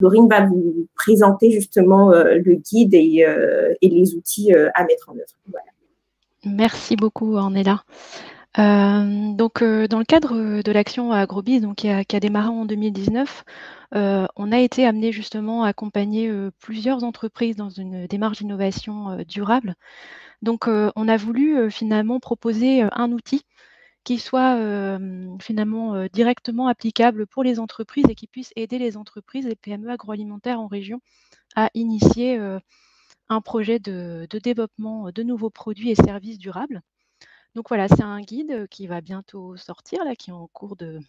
Laurine va vous présenter justement le guide et les outils à mettre en œuvre. Voilà. Merci beaucoup, Ornella. Dans le cadre de l'action Agrobiz, qui a démarré en 2019, on a été amené justement à accompagner plusieurs entreprises dans une démarche d'innovation durable. Donc, on a voulu finalement proposer un outil qui soit finalement directement applicable pour les entreprises et qui puisse aider les entreprises et PME agroalimentaires en région à initier un projet de développement de nouveaux produits et services durables. Donc voilà, c'est un guide qui va bientôt sortir, là, qui est en cours de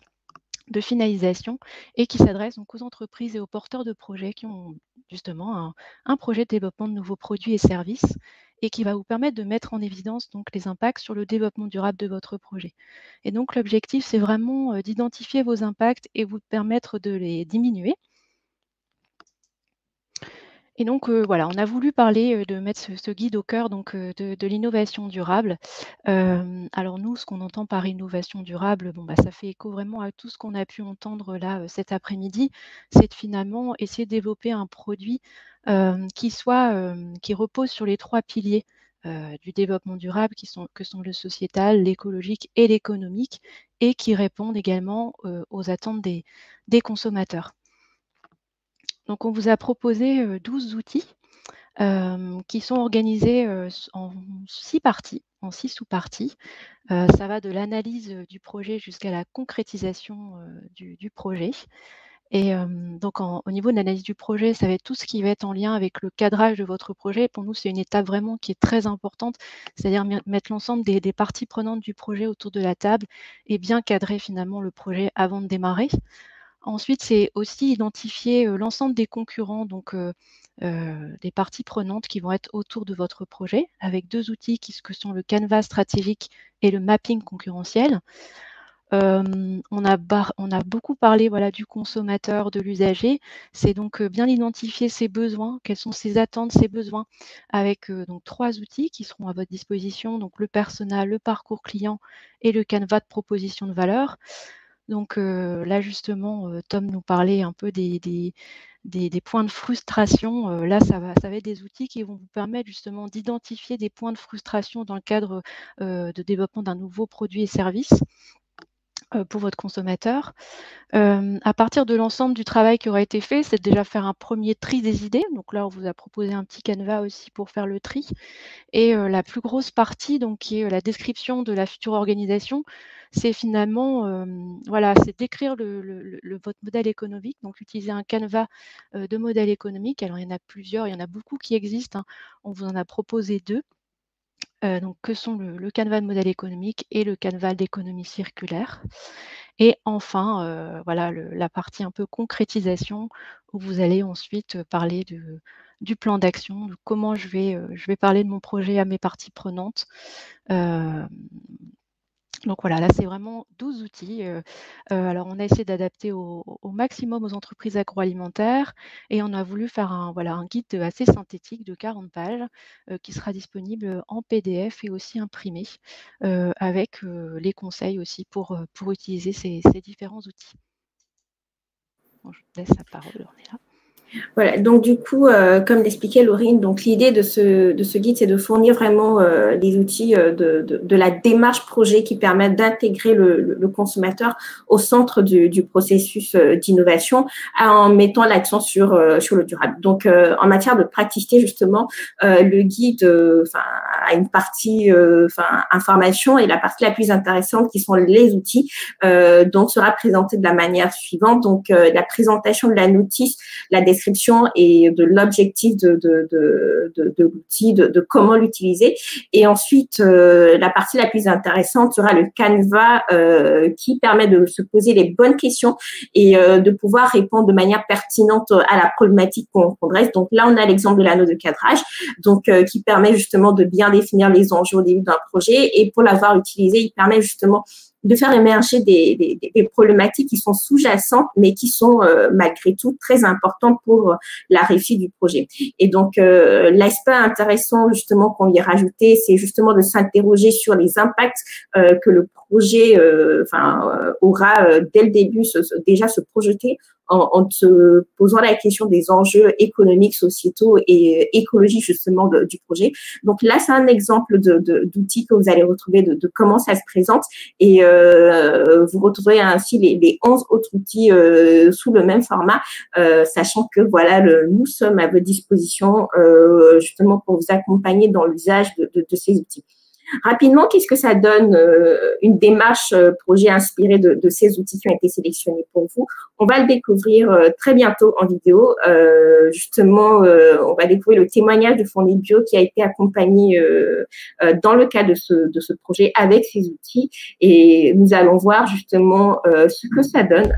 finalisation et qui s'adresse donc aux entreprises et aux porteurs de projets qui ont justement un projet de développement de nouveaux produits et services et qui va vous permettre de mettre en évidence donc les impacts sur le développement durable de votre projet. Et donc l'objectif, c'est vraiment d'identifier vos impacts et vous permettre de les diminuer. Et donc, voilà, on a voulu parler de mettre ce guide au cœur donc, de l'innovation durable. Alors nous, ce qu'on entend par innovation durable, ça fait écho vraiment à tout ce qu'on a pu entendre là cet après-midi. C'est de finalement essayer de développer un produit qui repose sur les 3 piliers du développement durable que sont le sociétal, l'écologique et l'économique, et qui répondent également aux attentes des consommateurs. Donc, on vous a proposé 12 outils qui sont organisés en 6 parties, en 6 sous-parties. Ça va de l'analyse du projet jusqu'à la concrétisation du projet. Et donc, au niveau de l'analyse du projet, ça va être tout ce qui va être en lien avec le cadrage de votre projet. Pour nous, c'est une étape vraiment qui est très importante, c'est-à-dire mettre l'ensemble des parties prenantes du projet autour de la table et bien cadrer finalement le projet avant de démarrer. Ensuite, c'est aussi identifier l'ensemble des concurrents, donc des parties prenantes qui vont être autour de votre projet, avec 2 outils que sont le canevas stratégique et le mapping concurrentiel. On a beaucoup parlé du consommateur, de l'usager. C'est donc bien identifier ses besoins, quelles sont ses attentes, ses besoins, avec donc 3 outils qui seront à votre disposition, donc le persona, le parcours client et le canevas de proposition de valeur. Donc là, justement, Tom nous parlait un peu des points de frustration. Là, ça va être des outils qui vont vous permettre justement d'identifier des points de frustration dans le cadre de développement d'un nouveau produit et service pour votre consommateur. À partir de l'ensemble du travail qui aura été fait, c'est déjà faire un premier tri des idées. Donc là, on vous a proposé un petit canevas aussi pour faire le tri. Et la plus grosse partie, donc, qui est la description de la future organisation, c'est finalement, c'est décrire votre modèle économique, donc utiliser un canevas de modèle économique. Alors, il y en a plusieurs, il y en a beaucoup qui existent, hein. On vous en a proposé 2, donc, que sont le canevas de modèle économique et le canevas d'économie circulaire. Et enfin, la partie un peu concrétisation, où vous allez ensuite parler du plan d'action, de comment je vais parler de mon projet à mes parties prenantes. Donc voilà, là, c'est vraiment 12 outils. Alors, on a essayé d'adapter au maximum aux entreprises agroalimentaires et on a voulu faire un guide assez synthétique de 40 pages qui sera disponible en PDF et aussi imprimé avec les conseils aussi pour utiliser ces différents outils. Bon, je laisse la parole, Ornella. Voilà, donc du coup, comme l'expliquait Laurine, donc l'idée de ce guide, c'est de fournir vraiment des outils de la démarche projet qui permettent d'intégrer le consommateur au centre du processus d'innovation en mettant l'accent sur le durable. Donc, en matière de praticité, justement, le guide a une partie information et la partie la plus intéressante qui sont les outils, donc sera présentée de la manière suivante. Donc, la présentation de la notice, la description et de l'objectif de l'outil, de comment l'utiliser. Et ensuite, la partie la plus intéressante sera le canevas qui permet de se poser les bonnes questions et de pouvoir répondre de manière pertinente à la problématique qu'on dresse. Donc là, on a l'exemple de l'anneau de cadrage, donc qui permet justement de bien définir les enjeux au début d'un projet. Et pour l'avoir utilisé, il permet justement de faire émerger des problématiques qui sont sous-jacentes, mais qui sont malgré tout très importantes pour la réussite du projet. Et donc, l'aspect intéressant justement qu'on y a rajouté, c'est justement de s'interroger sur les impacts que le projet aura dès le début, déjà se projeter en se posant la question des enjeux économiques, sociétaux et écologiques justement du projet. Donc là, c'est un exemple d'outils que vous allez retrouver de comment ça se présente et vous retrouverez ainsi les 11 autres outils sous le même format, sachant que voilà, nous sommes à votre disposition justement pour vous accompagner dans l'usage de ces outils. Rapidement, qu'est-ce que ça donne une démarche projet inspirée de ces outils qui ont été sélectionnés pour vous? On va le découvrir très bientôt en vidéo. Justement, on va découvrir le témoignage de Fournil Bio qui a été accompagné dans le cadre de ce projet avec ces outils et nous allons voir justement ce que ça donne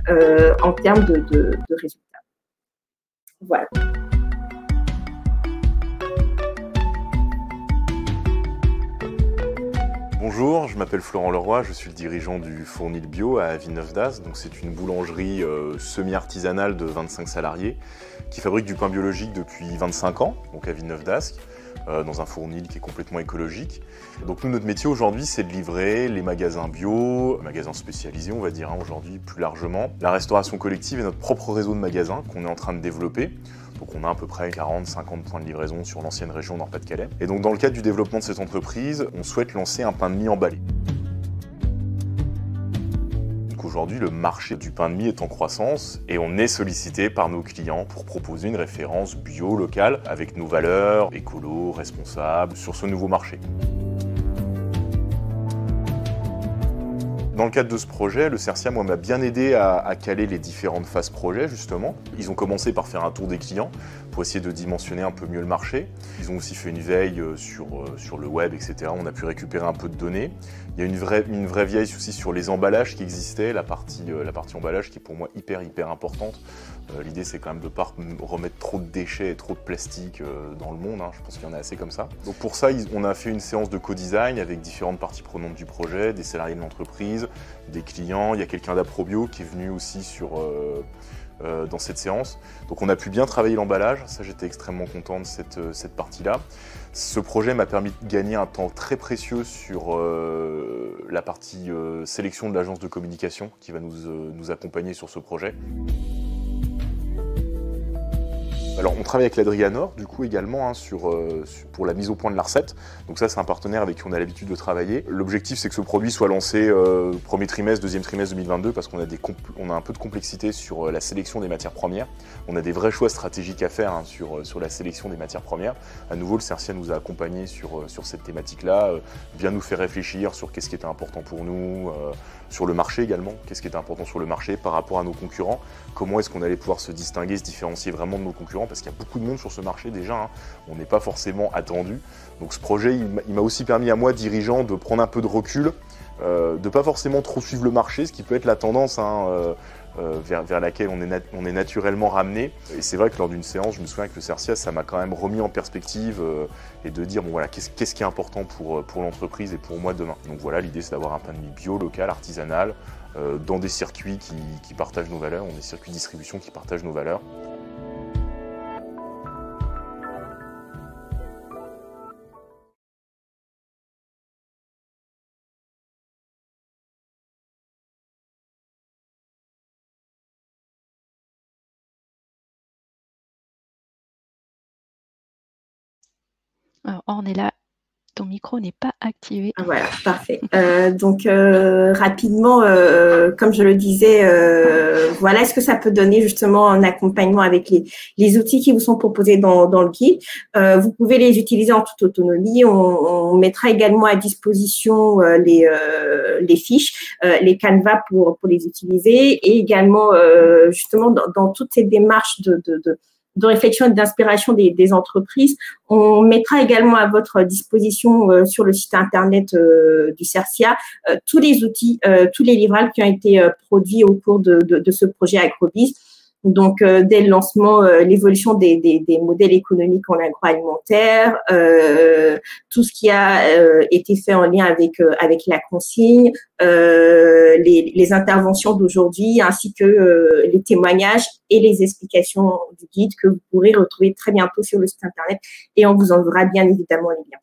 en termes de résultats. Voilà. Bonjour, je m'appelle Florent Leroy, je suis le dirigeant du Fournil Bio à Villeneuve-d'Ascq. Donc c'est une boulangerie semi-artisanale de 25 salariés qui fabrique du pain biologique depuis 25 ans, donc à Villeneuve-d'Ascq, dans un fournil qui est complètement écologique. Donc nous, notre métier aujourd'hui, c'est de livrer les magasins bio, magasins spécialisés, on va dire aujourd'hui plus largement. La restauration collective est notre propre réseau de magasins qu'on est en train de développer. Donc on a à peu près 40-50 points de livraison sur l'ancienne région Nord-Pas-de-Calais. Et donc dans le cadre du développement de cette entreprise, on souhaite lancer un pain de mie emballé. Donc aujourd'hui, le marché du pain de mie est en croissance et on est sollicité par nos clients pour proposer une référence bio locale avec nos valeurs écolo, responsables sur ce nouveau marché. Dans le cadre de ce projet, le CERCIA, moi, m'a bien aidé à caler les différentes phases projet, justement. Ils ont commencé par faire un tour des clients pour essayer de dimensionner un peu mieux le marché. Ils ont aussi fait une veille sur le web, etc. On a pu récupérer un peu de données. Il y a une vraie veille aussi sur les emballages qui existaient, la partie emballage qui est pour moi hyper importante. L'idée, c'est quand même de ne pas remettre trop de déchets et trop de plastique dans le monde. Je pense qu'il y en a assez comme ça. Donc pour ça, on a fait une séance de co-design avec différentes parties prenantes du projet, des salariés de l'entreprise, des clients. Il y a quelqu'un d'Aprobio qui est venu aussi dans cette séance. Donc on a pu bien travailler l'emballage. Ça, j'étais extrêmement content de cette partie-là. Ce projet m'a permis de gagner un temps très précieux sur la partie sélection de l'agence de communication qui va nous accompagner sur ce projet. Alors on travaille avec l'Adrianor du coup également pour la mise au point de la recette. Donc ça c'est un partenaire avec qui on a l'habitude de travailler. L'objectif c'est que ce produit soit lancé premier trimestre, deuxième trimestre 2022 parce qu'on a un peu de complexité sur la sélection des matières premières. On a des vrais choix stratégiques à faire sur la sélection des matières premières. À nouveau le CERCIA nous a accompagnés sur cette thématique-là, bien nous faire réfléchir sur qu'est-ce qui était important pour nous, sur le marché également, qu'est-ce qui était important sur le marché par rapport à nos concurrents, comment est-ce qu'on allait pouvoir se distinguer, se différencier vraiment de nos concurrents parce qu'il y a beaucoup de monde sur ce marché déjà, on n'est pas forcément attendu. Donc ce projet, il m'a aussi permis à moi, dirigeant, de prendre un peu de recul, de ne pas forcément trop suivre le marché, ce qui peut être la tendance vers laquelle on est naturellement ramené. Et c'est vrai que lors d'une séance, je me souviens que le CERCIA, ça m'a quand même remis en perspective et de dire, bon voilà, qu'est-ce qui est important pour l'entreprise et pour moi demain. Donc voilà, l'idée c'est d'avoir un pain de mie bio, local, artisanal, dans des circuits qui partagent nos valeurs, des circuits de distribution qui partagent nos valeurs. Alors, Ornella, ton micro n'est pas activé. Voilà, parfait. Donc, rapidement, comme je le disais, voilà ce que ça peut donner justement en accompagnement avec les outils qui vous sont proposés dans le guide. Vous pouvez les utiliser en toute autonomie. On mettra également à disposition les fiches, les canevas pour les utiliser et également justement dans toutes ces démarches de réflexion et d'inspiration des entreprises. On mettra également à votre disposition sur le site internet du CERCIA tous les outils, tous les livrables qui ont été produits au cours de ce projet AgroBiz. Donc, dès le lancement, l'évolution des modèles économiques en agroalimentaire, tout ce qui a été fait en lien avec la consigne, les interventions d'aujourd'hui, ainsi que les témoignages et les explications du guide que vous pourrez retrouver très bientôt sur le site internet et on vous enverra bien évidemment les liens.